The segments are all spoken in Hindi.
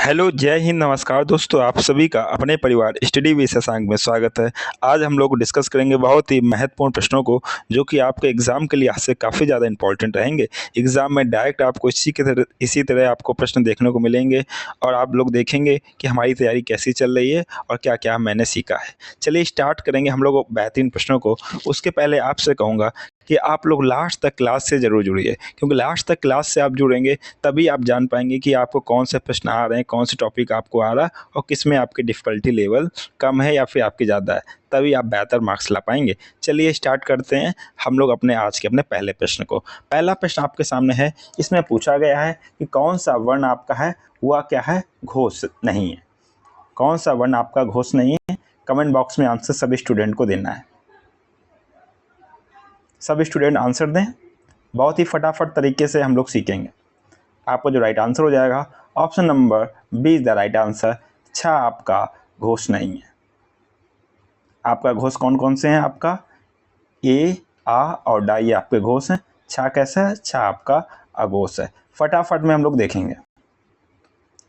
हेलो, जय हिंद, नमस्कार दोस्तों। आप सभी का अपने परिवार स्टडी विद शशांक में स्वागत है। आज हम लोग डिस्कस करेंगे बहुत ही महत्वपूर्ण प्रश्नों को, जो कि आपके एग्ज़ाम के लिहाज से काफ़ी ज़्यादा इंपॉर्टेंट रहेंगे। एग्ज़ाम में डायरेक्ट आपको इसी तरह आपको प्रश्न देखने को मिलेंगे और आप लोग देखेंगे कि हमारी तैयारी कैसी चल रही है और क्या-क्या मैंने सीखा है। चलिए स्टार्ट करेंगे हम लोग बेहतरीन प्रश्नों को। उसके पहले आपसे कहूँगा कि आप लोग लास्ट तक क्लास से ज़रूर जुड़िए, क्योंकि लास्ट तक क्लास से आप जुड़ेंगे तभी आप जान पाएंगे कि आपको कौन से प्रश्न आ रहे हैं, कौन से टॉपिक आपको आ रहा है और किस में आपकी डिफ़िकल्टी लेवल कम है या फिर आपकी ज़्यादा है। तभी आप बेहतर मार्क्स ला पाएंगे। चलिए स्टार्ट करते हैं हम लोग अपने पहले प्रश्न को। पहला प्रश्न आपके सामने है। इसमें पूछा गया है कि कौन सा वर्ण आपका है, वह क्या है, घोष नहीं है। कौन सा वर्ण आपका घोष नहीं है? कमेंट बॉक्स में आंसर सभी स्टूडेंट को देना है। सभी स्टूडेंट आंसर दें। बहुत ही फटाफट तरीके से हम लोग सीखेंगे। आपका जो राइट आंसर हो जाएगा, option number B is the right answer. छ आपका घोष नहीं है। आपका घोष कौन कौन से हैं? आपका ए, आ और डा ये आपके घोष हैं। छ कैसा है? छ आपका अघोष है। फटाफट में हम लोग देखेंगे।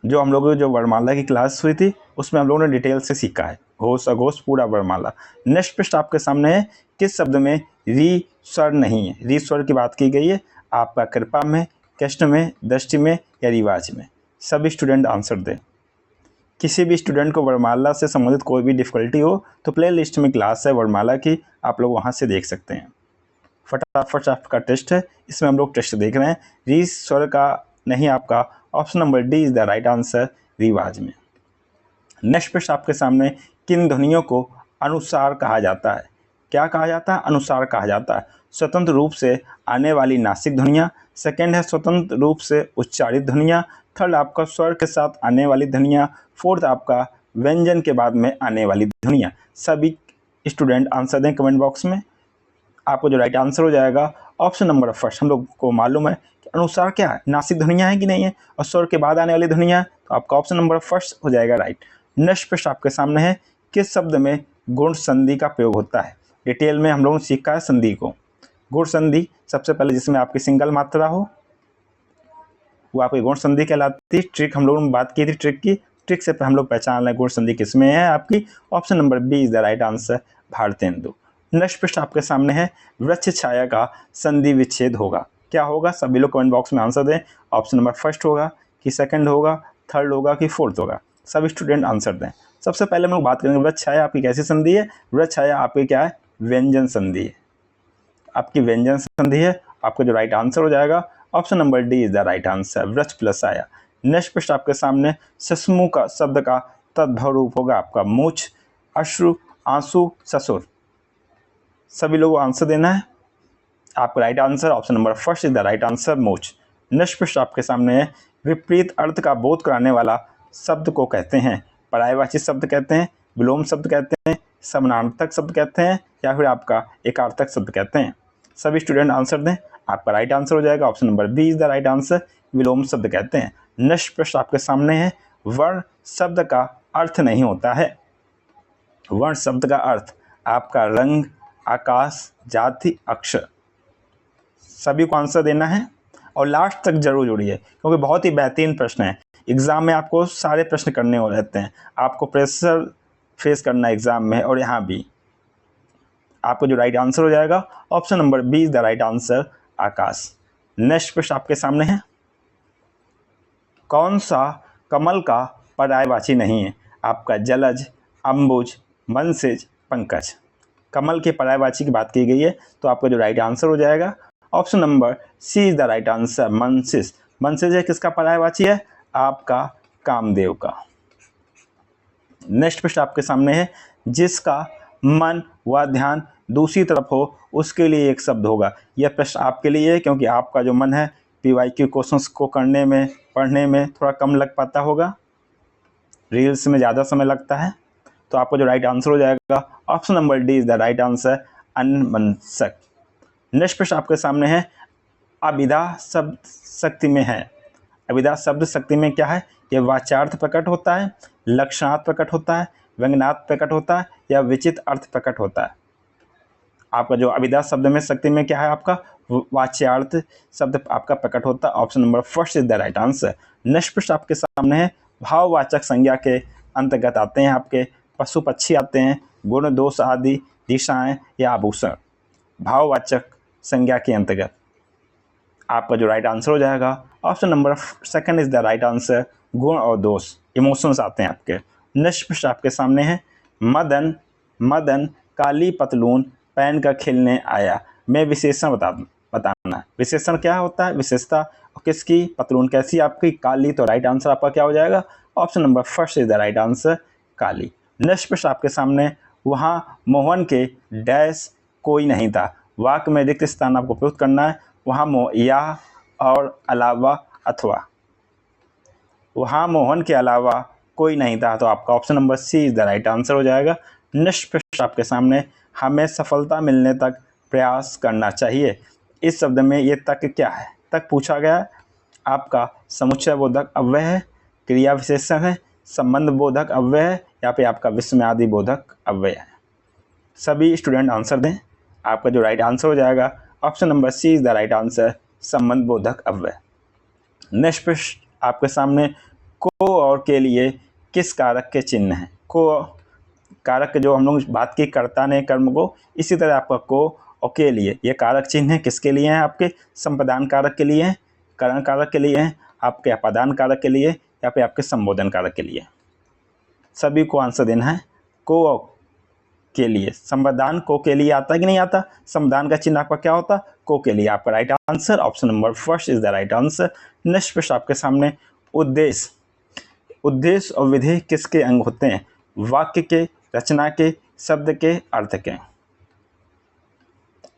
जो हम लोग जो वर्णमाला की क्लास हुई थी उसमें हम लोगों ने डिटेल से सीखा है घोष अघोष पूरा वर्णमाला। नेक्स्ट प्रश्न आपके सामने है। किस शब्द में री स्वर नहीं है? री स्वर की बात की गई है। आपका कृपा में, कष्ट में, दृष्टि में या रिवाज में? सभी स्टूडेंट आंसर दें। किसी भी स्टूडेंट को वर्णमाला से संबंधित कोई भी डिफिकल्टी हो तो प्ले लिस्ट में क्लास है वर्णमाला की, आप लोग वहाँ से देख सकते हैं। फटाफट आपका टेस्ट है, इसमें हम लोग टेस्ट देख रहे हैं। री स्वर का नहीं, आपका option number D is the right answer, रिवाज में। नेक्स्ट प्रश्न आपके सामने। किन ध्वनियों को अनुसार कहा जाता है? क्या कहा जाता है? अनुसार कहा जाता है। स्वतंत्र रूप से आने वाली नासिक ध्वनियाँ। सेकंड है स्वतंत्र रूप से उच्चारित ध्वनियाँ। थर्ड आपका स्वर के साथ आने वाली ध्वनियाँ। फोर्थ आपका व्यंजन के बाद में आने वाली ध्वनियाँ। सभी स्टूडेंट आंसर दें कमेंट बॉक्स में। आपको जो राइट आंसर हो जाएगा, ऑप्शन नंबर फर्स्ट। हम लोग को मालूम है कि अनुसार क्या है, नासिक ध्वनियाँ है कि नहीं है और स्वर के बाद आने वाली ध्वनियाँ है, तो आपका ऑप्शन नंबर फर्स्ट हो जाएगा राइट। नेक्स्ट प्रश्न आपके सामने है। किस शब्द में गुण संधि का प्रयोग होता है? डिटेल में हम लोगों ने सीखा है संधि को। गुण संधि सबसे पहले जिसमें आपकी सिंगल मात्रा हो वो आपकी गुण संधि कहलाती है। ट्रिक हम लोगों ने बात की थी, ट्रिक से हम लोग पहचान लें गुण संधि किसमें है। आपकी option number B is the right answer, Bharatendu. Next प्रश्न आपके सामने है। वृक्ष छाया का संधि विच्छेद होगा, क्या होगा? सभी लोग कमेंट बॉक्स में आंसर दें। ऑप्शन नंबर फर्स्ट होगा कि सेकंड होगा, थर्ड होगा कि फोर्थ होगा? सभी स्टूडेंट आंसर दें। सबसे पहले हम लोग बात करेंगे वृक्ष छाया आपकी कैसी संधि है। वृक्ष छाया आपकी क्या है? व्यंजन संधि है। आपकी व्यंजन संधि है। आपका जो राइट आंसर हो जाएगा, option number D is the right answer, वृक्ष प्लस आया। नेक्स्ट प्रश्न आपके सामने। ससमु का शब्द का तद्भव रूप होगा आपका मूछ, अश्रु, आंसू, ससुर। सभी लोगों को आंसर देना है। आपका right answer option number first is the right answer, मूछ। नेक्स्ट प्रश्न आपके सामने है। विपरीत अर्थ का बोध कराने वाला शब्द को कहते हैं? पर्यायवाची शब्द कहते हैं, विलोम शब्द कहते हैं, समानार्थक शब्द कहते हैं या फिर आपका एकार्थक शब्द कहते हैं? सभी स्टूडेंट आंसर दें। आपका राइट आंसर हो जाएगा, option number B is the right answer, विलोम शब्द कहते हैं। नेक्स्ट प्रश्न आपके सामने है। वर्ण शब्द का अर्थ नहीं होता है। वर्ण शब्द का अर्थ आपका रंग, आकाश, जाति, अक्षर। सभी को आंसर देना है और लास्ट तक जरूर जुड़िए, क्योंकि बहुत ही बेहतरीन प्रश्न है। एग्जाम में आपको सारे प्रश्न करने हो रहते हैं, आपको प्रेशर फेस करना है एग्जाम में और यहाँ भी। आपको जो राइट आंसर हो जाएगा, option number B is the right answer, आकाश। नेक्स्ट प्रश्न आपके सामने है। कौन सा कमल का पर्यायवाची नहीं है? आपका जलज, अंबुज, मनसिज, पंकज। कमल के पर्यायवाची की बात की गई है, तो आपका जो राइट आंसर हो जाएगा, option number C is the right answer, मनसिज। मनसिज है किसका पर्यायवाची है? आपका कामदेव का। नेक्स्ट प्रश्न आपके सामने है। जिसका मन व ध्यान दूसरी तरफ हो उसके लिए एक शब्द होगा। यह प्रश्न आपके लिए है, क्योंकि आपका जो मन है पीवाईक्यू क्वेश्चंस को करने में, पढ़ने में थोड़ा कम लग पाता होगा, रील्स में ज़्यादा समय लगता है। तो आपका जो राइट आंसर हो जाएगा, option number D is the right answer, अनमनस्क। नेक्स्ट प्रश्न आपके सामने है। अभिधा शब्द शक्ति में है। अभिधा शब्द शक्ति में क्या है? यह वाच्यार्थ प्रकट होता है, लक्षणार्थ प्रकट होता है, व्यंग्यार्थ प्रकट होता है या विचित्र अर्थ प्रकट होता है? आपका जो अभिधा शब्द में शक्ति में क्या है? आपका वाच्यार्थ शब्द आपका प्रकट होता है। Option number first is the right answer. Next प्रश्न आपके सामने है। भाववाचक संज्ञा के अंतर्गत आते हैं आपके पशु पक्षी आते हैं, गुण दोष आदि दिशाएं या आभूषण। भाववाचक संज्ञा के अंतर्गत आपका जो राइट आंसर हो जाएगा option number second is the right answer, गुण और दोष इमोशंस आते हैं आपके। नेक्स्ट प्रश्न आपके सामने है, मदन मदन काली पतलून पहन कर खेलने आया, मैं विशेषण बताना है। विशेषण क्या होता है, विशेषता और किसकी, पतलून कैसी, आपकी काली, तो राइट आंसर आपका क्या हो जाएगा option number first is the right answer, Kali. Next प्रश्न आपके सामने, वहाँ मोहन के डैश कोई नहीं था, वाक्य में रिक्त स्थान आपको प्रयुक्त करना है। वहाँ या और अलावा अथवा, वहाँ मोहन के अलावा कोई नहीं था, तो आपका option number C is the right answer हो जाएगा। नेक्स्ट प्रश्न आपके सामने, हमें सफलता मिलने तक प्रयास करना चाहिए, इस शब्द में ये तक क्या है, तक पूछा गया है। आपका समुच्चय बोधक अव्यय है, क्रिया विशेषण है, संबंध बोधक अव्यय है, या फिर आपका विस्मयादि बोधक अव्यय है। सभी स्टूडेंट आंसर दें। आपका जो राइट आंसर हो जाएगा option number C is the right answer, संबंध बोधक अव्यय। नेक्स्ट प्रश्न आपके सामने, को और के लिए किस कारक के चिन्ह हैं। को कारक जो हम लोग बात की कर्ता ने कर्म को, इसी तरह आपका को और के लिए ये कारक चिन्ह है, किसके लिए हैं, आपके संप्रदान कारक के लिए हैं, करण कारक के लिए हैं, आपके अपादान कारक के लिए, या फिर आपके संबोधन कारक के लिए। सभी को आंसर देना है। को और के लिए, संप्रदान को के लिए आता है कि नहीं आता, संप्रदान का चिन्ह आपका क्या होता, को के लिए, आपका right answer option number first is the right answer. Next प्रश्न आपके सामने, उद्देश्य उद्देश्य और विधेय किसके अंग होते हैं, वाक्य के, रचना के, शब्द के, अर्थ के।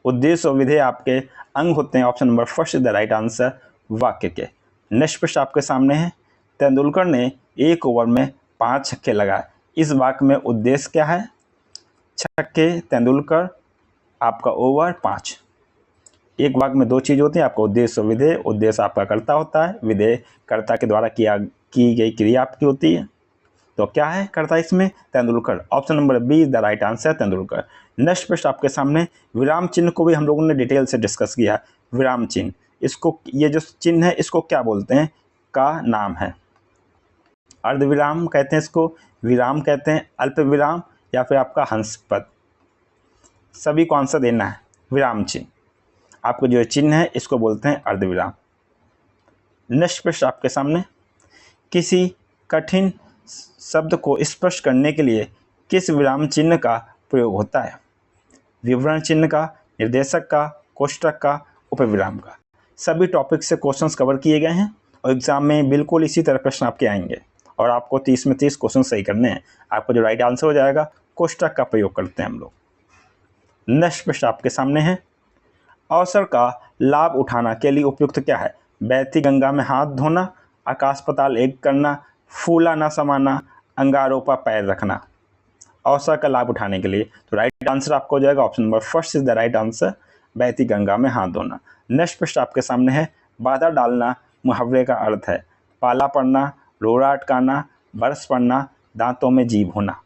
उद्देश्य और विधेय आपके अंग होते हैं, option number first is the right answer, वाक्य के। नेक्स्ट प्रश्न आपके सामने है, तेंदुलकर ने एक ओवर में 5 छक्के लगाए, इस वाक्य में उद्देश्य क्या है, छक्के, तेंदुलकर, आपका ओवर 5। एक वाक्य में दो चीज होती है, आपका उद्देश्य और विधेय। उद्देश्य आपका कर्ता होता है, विधेय कर्ता के द्वारा की गई क्रिया आपकी होती है। तो क्या है कर्ता इसमें, Tendulkar, option number B is the right answer, Tendulkar. Next प्रश्न आपके सामने, विराम चिन्ह को भी हम लोगों ने डिटेल से डिस्कस किया। विराम चिन्ह, इसको, ये जो चिन्ह है इसको क्या बोलते हैं, का नाम है। अर्धविराम कहते हैं इसको, विराम कहते हैं, अल्प विराम, या फिर आपका हंस पद। सभी को आंसर देना है। विराम चिन्ह, आपको जो चिन्ह है इसको बोलते हैं अर्धविराम। नेक्स्ट प्रश्न आपके सामने, किसी कठिन शब्द को स्पष्ट करने के लिए किस विराम चिन्ह का प्रयोग होता है, विवरण चिन्ह का, निर्देशक का, कोष्टक का, उपविराम का। सभी टॉपिक से क्वेश्चंस कवर किए गए हैं और एग्जाम में बिल्कुल इसी तरह प्रश्न आपके आएंगे और आपको 30 में 30 क्वेश्चन सही करने हैं। आपको जो राइट आंसर हो जाएगा, कोष्टक का प्रयोग करते हैं हम लोग। नेक्स्ट प्रश्न आपके सामने है, अवसर का लाभ उठाना के लिए उपयुक्त क्या है, बहती गंगा में हाथ धोना, आकाश पाताल एक करना, फूला ना समाना, अंगारों पैर रखना। अवसर का लाभ उठाने के लिए, तो राइट आंसर आपको हो जाएगा option number first is the right answer, बहती गंगा में हाथ धोना। नेक्स्ट प्रश्न आपके सामने है, बाधा डालना मुहावरे का अर्थ है, पाला पड़ना, रोड़ा अटकाना, बरस पड़ना, दांतों में जीभ होना।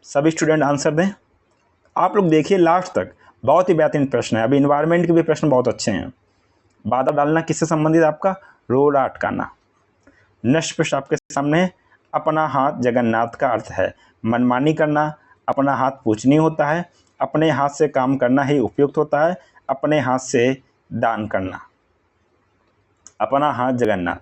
सभी स्टूडेंट आंसर दें। आप लोग देखिए लास्ट तक, बहुत ही बेहतरीन प्रश्न है। अभी इन्वायरमेंट के भी प्रश्न बहुत अच्छे हैं। बाधा डालना किससे संबंधित, आपका रोड़ा अटकाना। नेक्स्ट प्रश्न आपके सामने है, अपना हाथ जगन्नाथ का अर्थ है, मनमानी करना, अपना हाथ पूजनीय होता है, अपने हाथ से काम करना ही उपयुक्त होता है, अपने हाथ से दान करना। अपना हाथ जगन्नाथ,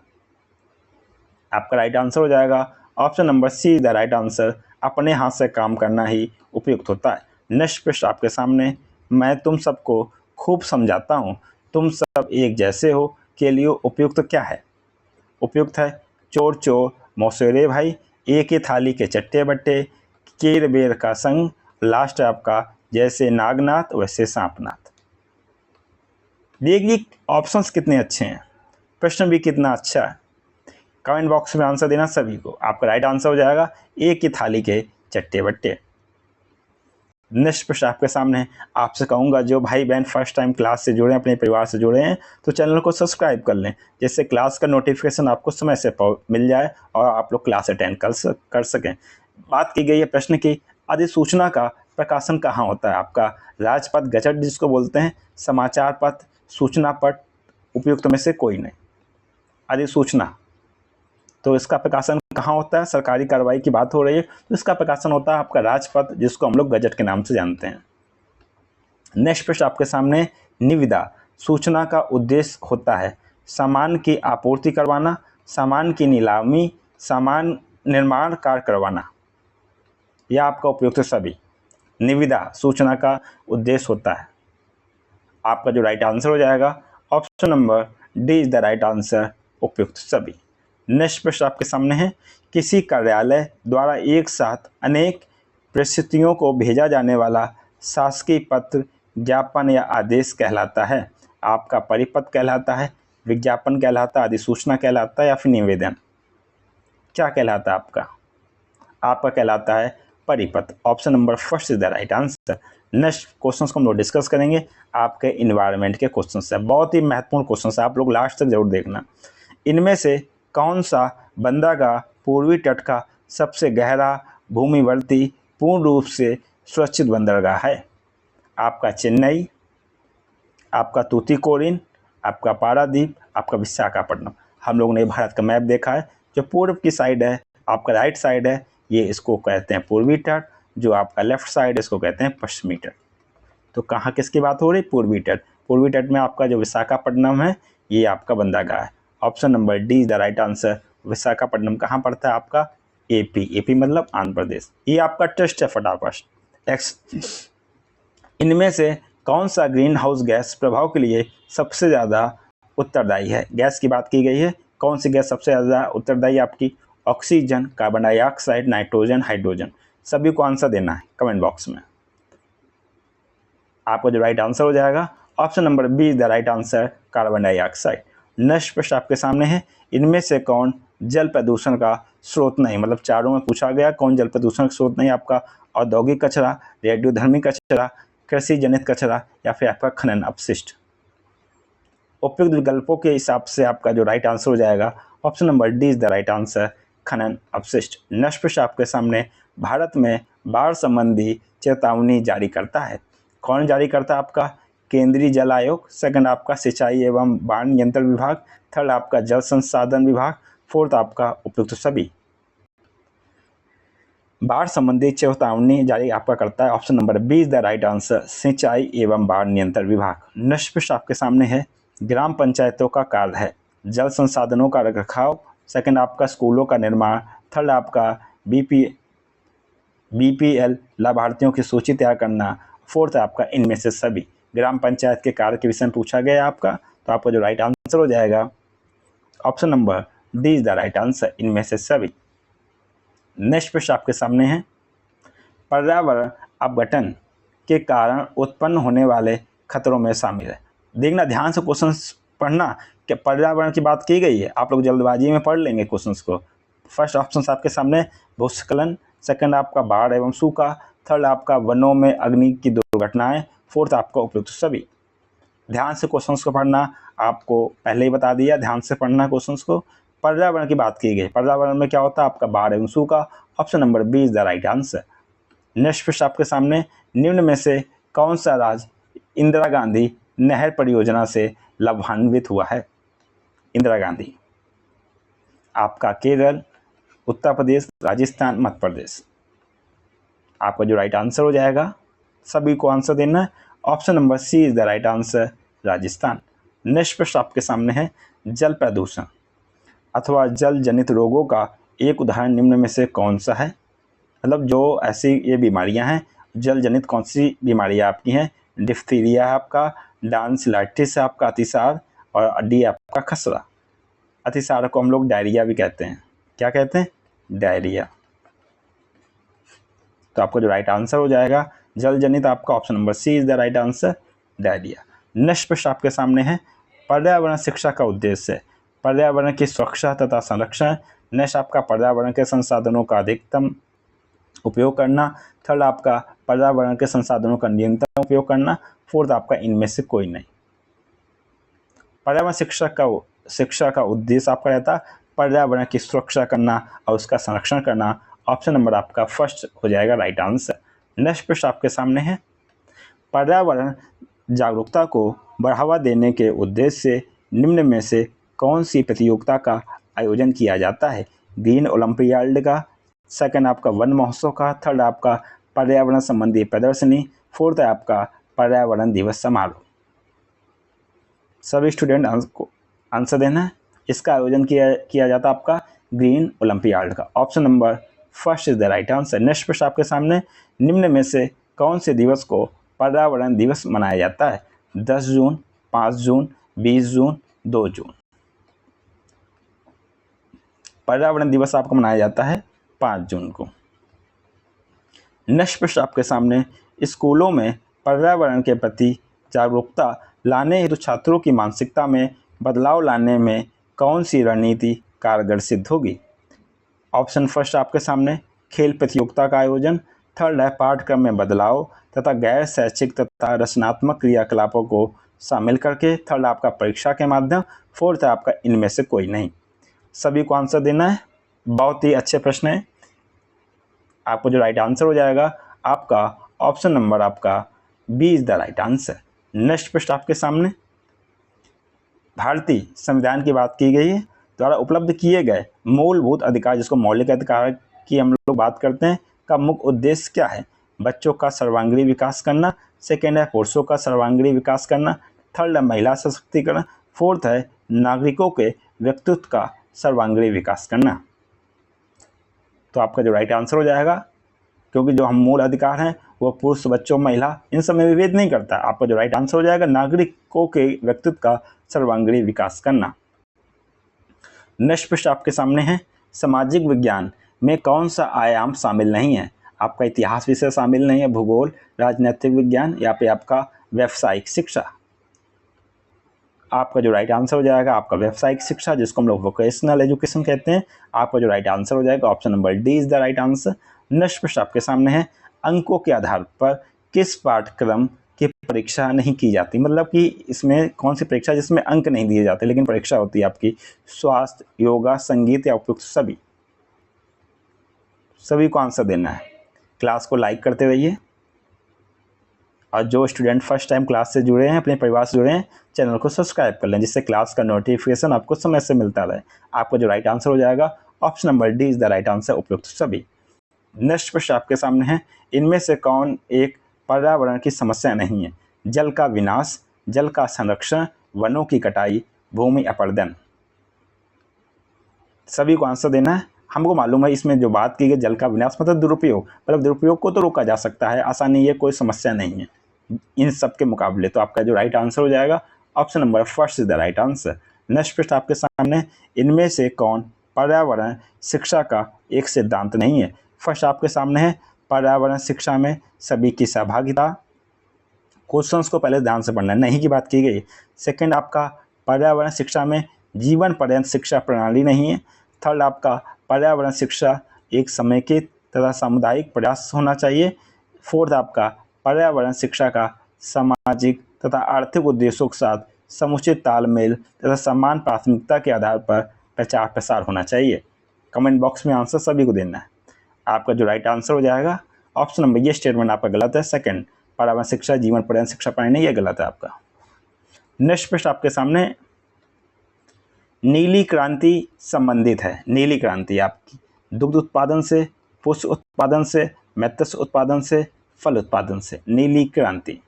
आपका राइट आंसर हो जाएगा option number see the right answer, अपने हाथ से काम करना ही उपयुक्त होता है। नेक्स्ट प्रश्न आपके सामने, मैं तुम सबको खूब समझाता हूँ, तुम सब एक जैसे हो के लिए उपयुक्त क्या है, उपयुक्त है चोर चोर मौसेरे भाई, एक ही थाली के चट्टे बट्टे, केर बेर का संग, लास्ट है आपका जैसे नागनाथ वैसे सांपनाथ। देखिए ऑप्शंस कितने अच्छे हैं, प्रश्न भी कितना अच्छा है। कमेंट बॉक्स में आंसर देना सभी को। आपका राइट आंसर हो जाएगा एक ही थाली के चट्टे बट्टे। नेक्स्ट प्रश्न आपके सामने है, आपसे कहूँगा जो भाई बहन फर्स्ट टाइम क्लास से जुड़े हैं, अपने परिवार से जुड़े हैं, तो चैनल को सब्सक्राइब कर लें, जिससे क्लास का नोटिफिकेशन आपको समय से मिल जाए और आप लोग क्लास अटेंड कर सकें। बात की गई है प्रश्न की, अधिसूचना का प्रकाशन कहाँ होता है, आपका राजपत्र गजट जिसको बोलते हैं, समाचार पत्र, सूचना पत्र, उपयुक्त में से कोई नहीं। अधिसूचना तो इसका प्रकाशन कहाँ होता है? सरकारी कार्रवाई की बात हो रही है तो इसका प्रकाशन होता है आपका राजपत्र, जिसको हम लोग गजट के नाम से जानते हैं। नेक्स्ट प्रश्न आपके सामने, निविदा सूचना का उद्देश्य होता है सामान की आपूर्ति करवाना, सामान की नीलामी, सामान निर्माण कार्य करवाना, यह आपका उपयुक्त सभी। निविदा सूचना का उद्देश्य होता है। आपका जो राइट आंसर हो जाएगा option number D is the right answer, उपयुक्त सभी। नेक्स्ट प्रश्न आपके सामने है, किसी कार्यालय द्वारा एक साथ अनेक परिस्थितियों को भेजा जाने वाला शासकीय पत्र ज्ञापन या आदेश कहलाता है। आपका परिपत्र कहलाता है, विज्ञापन कहलाता है, अधिसूचना कहलाता है या फिर निवेदन, क्या कहलाता है आपका? आपका कहलाता है परिपत्र। Option number first is the right answer. Next questions को हम लोग डिस्कस करेंगे आपके इन्वायरमेंट के क्वेश्चन है, बहुत ही महत्वपूर्ण क्वेश्चन है, आप लोग लास्ट तक जरूर देखना। इनमें से कौन सा बंदरगाह पूर्वी तट का सबसे गहरा भूमिवर्ती पूर्ण रूप से सुरक्षित बंदरगाह है? आपका चेन्नई, आपका तूतीकोरिन, आपका पारादीप, आपका विशाखापट्टनम। हम लोगों ने भारत का मैप देखा है, जो पूर्व की साइड है आपका राइट साइड है, ये इसको कहते हैं पूर्वी तट, जो आपका लेफ्ट साइड इसको कहते हैं पश्चिमी तट। तो कहाँ किसकी बात हो रही? पूर्वी तट। पूर्वी तट में आपका जो विशाखापट्टनम है ये आपका बंदरगाह है। Option number D is the right answer. Visakhapatnam कहाँ पड़ता है आपका? एपी। एपी मतलब आंध्र प्रदेश। ये आपका टेस्ट है फटाफट। इनमें से कौन सा ग्रीन हाउस गैस प्रभाव के लिए सबसे ज़्यादा उत्तरदायी है? गैस की बात की गई है, कौन सी गैस सबसे ज़्यादा उत्तरदायी आपकी? Oxygen, carbon dioxide, nitrogen, hydrogen. सभी को आंसर देना है कमेंट बॉक्स में। आपको जो राइट आंसर हो जाएगा option number B is the right answer, carbon dioxide. Next प्रश्न आपके सामने है, इनमें से कौन जल प्रदूषण का स्रोत नहीं? मतलब चारों में पूछा गया कौन जल प्रदूषण का स्रोत नहीं? आपका औद्योगिक कचरा, रेडियोधर्मी कचरा, कृषि जनित कचरा या फिर आपका खनन अपशिष्ट। उपयुक्त विकल्पों के हिसाब से आपका जो राइट आंसर हो जाएगा option number D is the right answer, खनन अपशिष्ट। नेक्स्ट प्रश्न आपके सामने, भारत में बाढ़ संबंधी चेतावनी जारी करता है, कौन जारी करता है? आपका केंद्रीय जल आयोग, सेकंड आपका सिंचाई एवं बाढ़ नियंत्रण विभाग, थर्ड आपका जल संसाधन विभाग, फोर्थ आपका उपयुक्त सभी। बाढ़ संबंधी चेतावनी जारी आपका करता है option number B is the right answer, सिंचाई एवं बाढ़ नियंत्रण विभाग। नेक्स्ट प्रश्न आपके सामने है, ग्राम पंचायतों का कार्य है जल संसाधनों का रखरखाव, सेकंड आपका स्कूलों का निर्माण, थर्ड आपका बीपीएल लाभार्थियों की सूची तैयार करना, फोर्थ आपका इनमें से सभी। ग्राम पंचायत के कार्य के विषय में पूछा गया आपका, तो आपका जो राइट आंसर हो जाएगा option number D is the right answer, इनमें से सभी। नेक्स्ट प्रश्न आपके सामने है, पर्यावरण अपघटन के कारण उत्पन्न होने वाले खतरों में शामिल है। देखना ध्यान से क्वेश्चन पढ़ना कि पर्यावरण की बात की गई है, आप लोग जल्दबाजी में पढ़ लेंगे क्वेश्चंस को। फर्स्ट ऑप्शन आपके सामने भूस्खलन, सेकंड आपका बाढ़ एवं सूखा, थर्ड आपका वनों में अग्नि की दुर्घटनाएं, फोर्थ आपका उपयुक्त सभी। ध्यान से क्वेश्चंस को पढ़ना, आपको पहले ही बता दिया, ध्यान से पढ़ना क्वेश्चंस को। पर्यावरण की बात की गई, पर्यावरण में क्या होता है? आपका बाढ़ एवं सूखा। Option number B is the right answer. Next प्रश्न आपके सामने, निम्न में से कौन सा राज्य इंदिरा गांधी नहर परियोजना से लाभान्वित हुआ है? इंदिरा गांधी, आपका केरल, उत्तर प्रदेश, राजस्थान, मध्य प्रदेश। आपका जो राइट आंसर हो जाएगा, सभी को आंसर देना है, option number C is the right answer, Rajasthan. Next प्रश्न आपके सामने है, जल प्रदूषण अथवा जल जनित रोगों का एक उदाहरण निम्न में से कौन सा है? मतलब जो ऐसी ये बीमारियां हैं, जल जनित कौन सी बीमारियां आपकी हैं? डिफ्थीरिया है आपका, डांसिलाइटिस है आपका अतिसार, और डी आपका खसरा। अतिसार को हम लोग डायरिया भी कहते हैं, क्या कहते हैं? डायरिया। तो आपका जो राइट आंसर हो जाएगा जल जनित, आपका option number C is the right answer, diarrhoea. Next प्रश्न आपके सामने है, पर्यावरण शिक्षा का उद्देश्य है पर्यावरण की सुरक्षा तथा संरक्षण। नेक्स्ट आपका पर्यावरण के संसाधनों का अधिकतम उपयोग करना, थर्ड आपका पर्यावरण के संसाधनों का न्यूनतम उपयोग करना, फोर्थ आपका इनमें से कोई नहीं। पर्यावरण शिक्षा का उद्देश्य आपका रहता पर्यावरण की सुरक्षा करना और उसका संरक्षण करना। ऑप्शन नंबर आपका फर्स्ट हो जाएगा राइट आंसर। नेक्स्ट प्रश्न आपके सामने है, पर्यावरण जागरूकता को बढ़ावा देने के उद्देश्य से निम्न में से कौन सी प्रतियोगिता का आयोजन किया जाता है? ग्रीन ओलंपियाड का, सेकंड आपका वन महोत्सव का, थर्ड आपका पर्यावरण संबंधी प्रदर्शनी, फोर्थ है आपका पर्यावरण दिवस समारोह। सभी स्टूडेंट को आंसर देना है। इसका आयोजन किया जाता है आपका ग्रीन ओलंपियाड का। Option number first is the right answer. Next प्रश्न आपके सामने, निम्न में से कौन से दिवस को पर्यावरण दिवस मनाया जाता है? 10 जून, 5 जून, 20 जून, 2 जून। पर्यावरण दिवस आपको मनाया जाता है 5 जून को। नेक्स्ट प्रश्न आपके सामने, स्कूलों में पर्यावरण के प्रति जागरूकता लाने हेतु छात्रों की मानसिकता में बदलाव लाने में कौन सी रणनीति कारगर सिद्ध होगी? ऑप्शन फर्स्ट आपके सामने, खेल प्रतियोगिता का आयोजन, थर्ड है पाठ्यक्रम में बदलाव तथा गैर शैक्षिक तथा रचनात्मक क्रियाकलापों को शामिल करके, थर्ड आपका परीक्षा के माध्यम, फोर्थ है आपका इनमें से कोई नहीं। सभी को आंसर देना है। बहुत ही अच्छे प्रश्न है। आपको जो राइट आंसर हो जाएगा आपका ऑप्शन नंबर आपका B is the right answer. Next प्रश्न आपके सामने, भारतीय संविधान की बात की गई है, द्वारा उपलब्ध किए गए मूलभूत अधिकार, जिसको मौलिक अधिकार की हम लोग बात करते हैं, का मुख्य उद्देश्य क्या है? बच्चों का सर्वांगीण विकास करना, सेकेंड है पुरुषों का सर्वांगीण विकास करना, थर्ड है महिला सशक्तिकरण, फोर्थ है नागरिकों के व्यक्तित्व का सर्वांगीण विकास करना। तो आपका जो राइट आंसर हो जाएगा, क्योंकि जो हम मूल अधिकार हैं वो पुरुष, बच्चों, महिला, इन सब में विभेद नहीं करता। आपका जो राइट आंसर हो जाएगा नागरिकों के व्यक्तित्व का सर्वांगीण विकास करना। नेक्स्ट प्रश्न आपके सामने है, सामाजिक विज्ञान में कौन सा आयाम शामिल नहीं है? आपका इतिहास विषय शामिल नहीं है, भूगोल, राजनीतिक विज्ञान या फिर आपका व्यावसायिक शिक्षा। आपका जो राइट आंसर हो जाएगा आपका व्यावसायिक शिक्षा, जिसको हम लोग वोकेशनल एजुकेशन कहते हैं। आपका जो राइट आंसर हो जाएगा option number D is the right answer. Next प्रश्न आपके सामने है, अंकों के आधार पर किस पाठ्यक्रम की परीक्षा नहीं की जाती? मतलब कि इसमें कौन सी परीक्षा जिसमें अंक नहीं दिए जाते लेकिन परीक्षा होती है आपकी? स्वास्थ्य, योगा, संगीत या उपयुक्त सभी। सभी को आंसर देना है। क्लास को लाइक करते रहिए, और जो स्टूडेंट फर्स्ट टाइम क्लास से जुड़े हैं, अपने परिवार से जुड़े हैं, चैनल को सब्सक्राइब कर लें, जिससे क्लास का नोटिफिकेशन आपको समय से मिलता रहे। आपका जो राइट आंसर हो जाएगा option number D is the right answer, उपयुक्त सभी। नेक्स्ट प्रश्न आपके सामने है, इनमें से कौन एक पर्यावरण की समस्या नहीं है? जल का विनाश, जल का संरक्षण, वनों की कटाई, भूमि अपरदन। सभी को आंसर देना है। हमको मालूम है इसमें जो बात की गई जल का विनाश मतलब दुरुपयोग, मतलब दुरुपयोग को तो रोका जा सकता है, आसानी, ये कोई समस्या नहीं है इन सब के मुकाबले। तो आपका जो राइट आंसर हो जाएगा option number first is the right answer. Next प्रश्न आपके सामने, इनमें से कौन पर्यावरण शिक्षा का एक सिद्धांत नहीं है? फर्स्ट आपके सामने है, पर्यावरण शिक्षा में सभी की सहभागिता। क्वेश्चंस को पहले ध्यान से पढ़ना, नहीं की बात की गई। सेकंड आपका पर्यावरण शिक्षा में जीवन पर्यंत शिक्षा प्रणाली नहीं है। थर्ड आपका पर्यावरण शिक्षा एक समेकित तथा सामुदायिक प्रयास होना चाहिए। फोर्थ आपका पर्यावरण शिक्षा का सामाजिक तथा आर्थिक उद्देश्यों के साथ समुचित तालमेल तथा समान प्राथमिकता के आधार पर प्रचार प्रसार होना चाहिए। कमेंट बॉक्स में आंसर सभी को देना है। आपका जो राइट आंसर हो जाएगा ऑप्शन नंबर, ये स्टेटमेंट आपका गलत है। सेकंड, पर्यावरण शिक्षा जीवन पर्यंत शिक्षा प्रणाली नहीं, ये गलत है आपका। नेक्स्ट प्रश्न आपके सामने, नीली क्रांति संबंधित है। नीली क्रांति आपकी दुग्ध उत्पादन से, पुष्प उत्पादन से, मत्स्य उत्पादन से, फल उत्पादन से। नीली क्रांति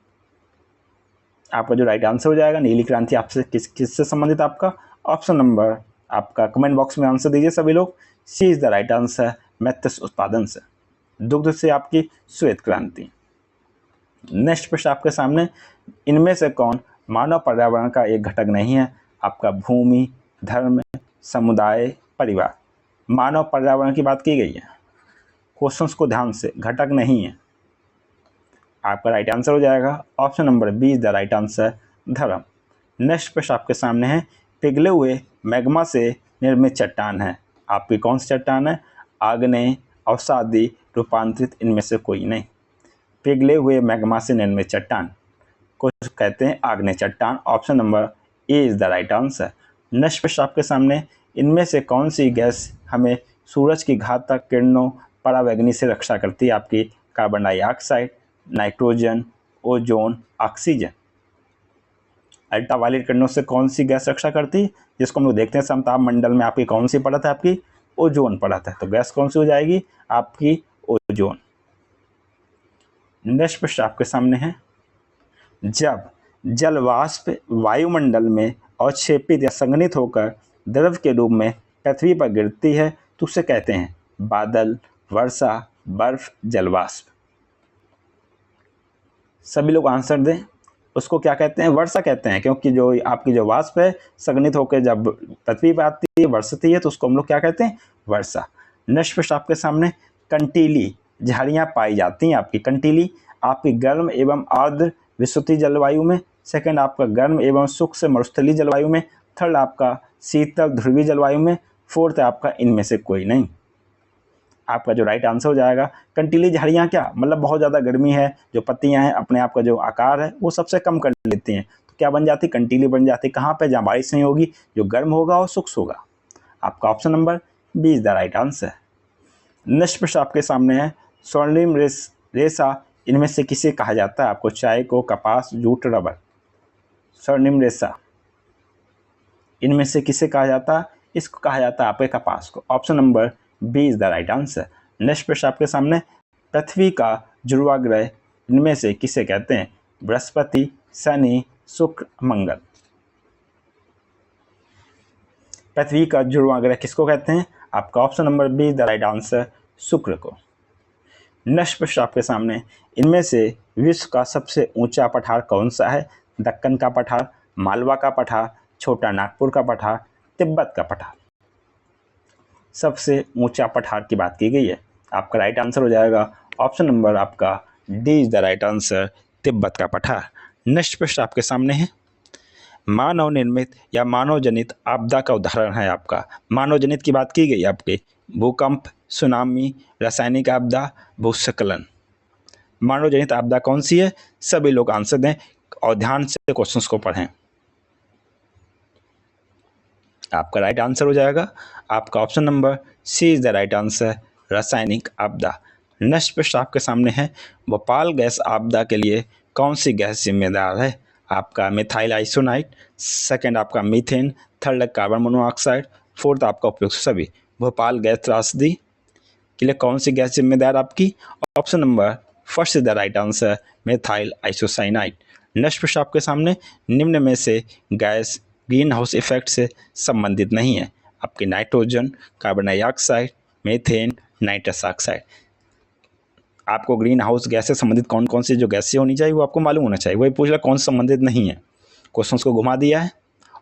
आपका जो राइट आंसर हो जाएगा, नीली क्रांति आपसे किससे संबंधित? आपका ऑप्शन नंबर आपका, कमेंट बॉक्स में आंसर दीजिए सभी लोग। सी इज द राइट आंसर, मत्स्य उत्पादन से। दुग्ध से आपकी श्वेत क्रांति। नेक्स्ट प्रश्न आपके सामने, इनमें से कौन मानव पर्यावरण का एक घटक नहीं है? आपका भूमि, धर्म, समुदाय, परिवार। मानव पर्यावरण की बात की गई है, क्वेश्चंस को ध्यान से, घटक नहीं है। आपका राइट आंसर हो जाएगा option number B is the right answer, धर्म। नेक्स्ट प्रश्न आपके सामने है, पिघले हुए मैग्मा से निर्मित चट्टान है। आपकी कौन सी चट्टान है? आग्नेय, अवसादी, रूपांतरित, इनमें से कोई नहीं। पिघले हुए मैग्मा से निर्मित चट्टान को कहते हैं आग्नेय चट्टान। Option number A is the right answer. Next प्रश्न आपके सामने, इनमें से कौन सी गैस हमें सूरज की घातक किरणों परावैंगनी से रक्षा करती है? आपकी carbon dioxide, nitrogen, ozone, oxygen. Ultraviolet किरणों से कौन सी गैस रक्षा करती है, जिसको हम लोग देखते हैं समताप मंडल में आपकी कौन सी परत है, आपकी ओजोन परत है। तो गैस कौन सी हो जाएगी, आपकी ओजोन। नेक्स्ट प्रश्न आपके सामने है, जब जल वाष्प वायुमंडल में अवक्षेपित या संघनित होकर द्रव के रूप में पृथ्वी पर गिरती है तो उसे कहते हैं बादल, वर्षा, बर्फ, जलवाष्प। सभी लोग आंसर दें। उसको क्या कहते हैं, वर्षा कहते हैं, क्योंकि जो आपकी जो वाष्प है संघनित होकर जब पृथ्वी पर आती है, बरसती है, तो उसको हम लोग क्या कहते हैं, वर्षा। नेक्स्ट प्रश्न आपके सामने, कंटीली झाड़ियाँ पाई जाती हैं आपकी। कंटीली आपकी गर्म एवं आर्द्र विषुवतीय जलवायु में, सेकंड आपका गर्म एवं शुष्क मरुस्थलीय जलवायु में, थर्ड आपका शीतल ध्रुवीय जलवायु में, फोर्थ आपका इनमें से कोई नहीं। आपका जो राइट आंसर हो जाएगा, कंटीली झाड़ियाँ क्या मतलब बहुत ज़्यादा गर्मी है, जो पत्तियाँ हैं अपने आप का जो आकार है वो सबसे कम कर लेती हैं, तो क्या बन जाती, कंटीली बन जाती। कहाँ पे, जहाँ बारिश नहीं होगी, जो गर्म होगा और शुष्क होगा। आपका option number B is the right answer. Next प्रश्न आपके सामने है, स्वर्णिम रेशा इनमें से किसे कहा जाता है आपको, चाय को, कपास, जूट, रबर। स्वर्णिम रेशा इनमें से किसे कहा जाता है, इसको कहा जाता है आपके कपास को। Option number B is the right answer. Next प्रश्न आपके सामने, पृथ्वी का ध्रुवा ग्रह इनमें से किसे कहते हैं, बृहस्पति, शनि, शुक्र, मंगल। पृथ्वी का ध्रुवा ग्रह किसको कहते हैं, आपका option number B is the right answer, शुक्र को। नेक्स्ट प्रश्न आपके सामने, इनमें से विश्व का सबसे ऊंचा पठार कौन सा है, दक्कन का पठार, मालवा का पठार, छोटा नागपुर का पठार, तिब्बत का पठार। सबसे ऊंचा पठार की बात की गई है। आपका राइट आंसर हो जाएगा ऑप्शन नंबर आपका D is the right answer, Tibet का पठार। नेक्स्ट प्रश्न आपके सामने है, मानव निर्मित या मानव जनित आपदा का उदाहरण है आपका। मानव जनित की बात की गई आपके, भूकंप, सुनामी, रासायनिक आपदा, भूस्खलन। मानव जनित आपदा कौन सी है, सभी लोग आंसर दें और ध्यान से क्वेश्चंस को पढ़ें। आपका राइट आंसर हो जाएगा आपका option number C is the right answer, रासायनिक आपदा। नेक्स्ट प्रश्न आपके सामने है, भोपाल गैस आपदा के लिए कौन सी गैस जिम्मेदार है, आपका मिथाइल आइसोनाइट, सेकंड आपका methane, third carbon monoxide, fourth आपका उपयुक्त सभी। भोपाल गैस त्रासदी के लिए कौन सी गैस जिम्मेदार आपकी, option number first is the right answer, methyl isocyanide. Next प्रश्न आपके सामने, निम्न में से गैस ग्रीन हाउस इफेक्ट से संबंधित नहीं है, आपके nitrogen, carbon dioxide, methane, nitrous oxide. आपको ग्रीन हाउस गैस से संबंधित कौन कौन सी जो गैसें होनी चाहिए वो आपको मालूम होना चाहिए। वही पूछ रहा कौन संबंधित नहीं है, क्वेश्चन को घुमा दिया है।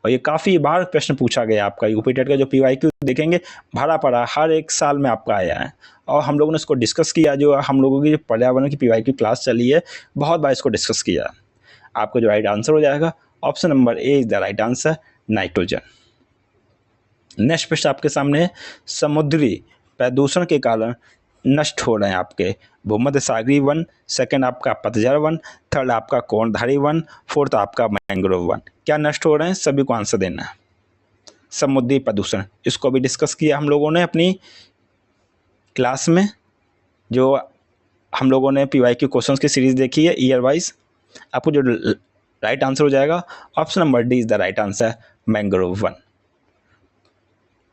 और ये काफ़ी बार प्रश्न पूछा गया आपका, यूपी टेट का जो PYQ देखेंगे भरा पड़ा हर एक साल में आपका आया है, और हम लोगों ने इसको डिस्कस किया। जो हम लोगों की जो पर्यावरण की PYQ क्लास चली है, बहुत बार इसको डिस्कस किया। आपको जो राइट आंसर हो जाएगा option number A is the right answer, nitrogen. Next प्रश्न आपके सामने है, समुद्री प्रदूषण के कारण नष्ट हो रहे हैं आपके भूमध्य सागरीय वन, सेकंड आपका पतझड़ वन, थर्ड आपका कोणधारी वन, फोर्थ आपका मैंग्रोव वन। क्या नष्ट हो रहे हैं, सभी को आंसर देना है। समुद्री प्रदूषण, इसको भी डिस्कस किया हम लोगों ने अपनी क्लास में, जो हम लोगों ने PYQ क्वेश्चंस की सीरीज देखी है ईयर वाइज। आपको जो राइट आंसर हो जाएगा option number D is the right answer, mangrove वन।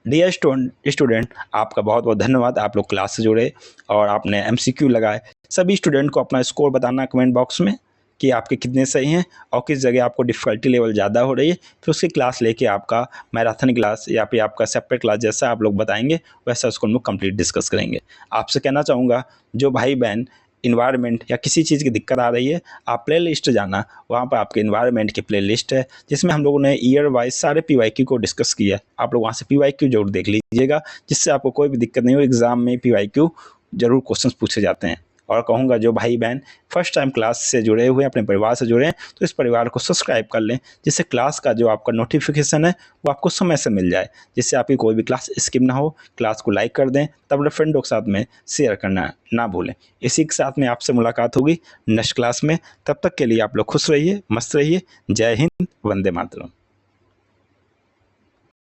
डियर स्टूडेंट, आपका बहुत बहुत धन्यवाद, आप लोग क्लास से जुड़े और आपने MCQ लगाए। सभी स्टूडेंट को अपना स्कोर बताना कमेंट बॉक्स में कि आपके कितने सही हैं और किस जगह आपको डिफ़िकल्टी लेवल ज़्यादा हो रही है। फिर उसकी क्लास लेके आपका मैराथन क्लास या फिर आपका सेपरेट क्लास जैसा आप लोग बताएंगे वैसा उसको हम लोग कंप्लीट डिस्कस करेंगे। आपसे कहना चाहूँगा, जो भाई बहन इन्वायरमेंट या किसी चीज़ की दिक्कत आ रही है, आप प्ले लिस्ट जाना, वहाँ पर आपके इन्वायरमेंट की प्ले लिस्ट है जिसमें हम लोगों ने ईयर वाइज सारे PYQ को डिस्कस किया है। आप लोग वहाँ से PYQ जरूर देख लीजिएगा, जिससे आपको कोई भी दिक्कत नहीं हो। एग्ज़ाम में PYQ जरूर क्वेश्चंस पूछे जाते हैं। और कहूँगा, जो भाई बहन फर्स्ट टाइम क्लास से जुड़े हुए हैं, अपने परिवार से जुड़े हैं, तो इस परिवार को सब्सक्राइब कर लें, जिससे क्लास का जो आपका नोटिफिकेशन है वो आपको समय से मिल जाए, जिससे आपकी कोई भी क्लास स्किप ना हो। क्लास को लाइक कर दें, तब अपने फ्रेंडों के साथ में शेयर करना ना भूलें। इसी के साथ में आपसे मुलाकात होगी नेक्स्ट क्लास में। तब तक के लिए आप लोग खुश रहिए, मस्त रहिए। जय हिंद, वंदे मातरम।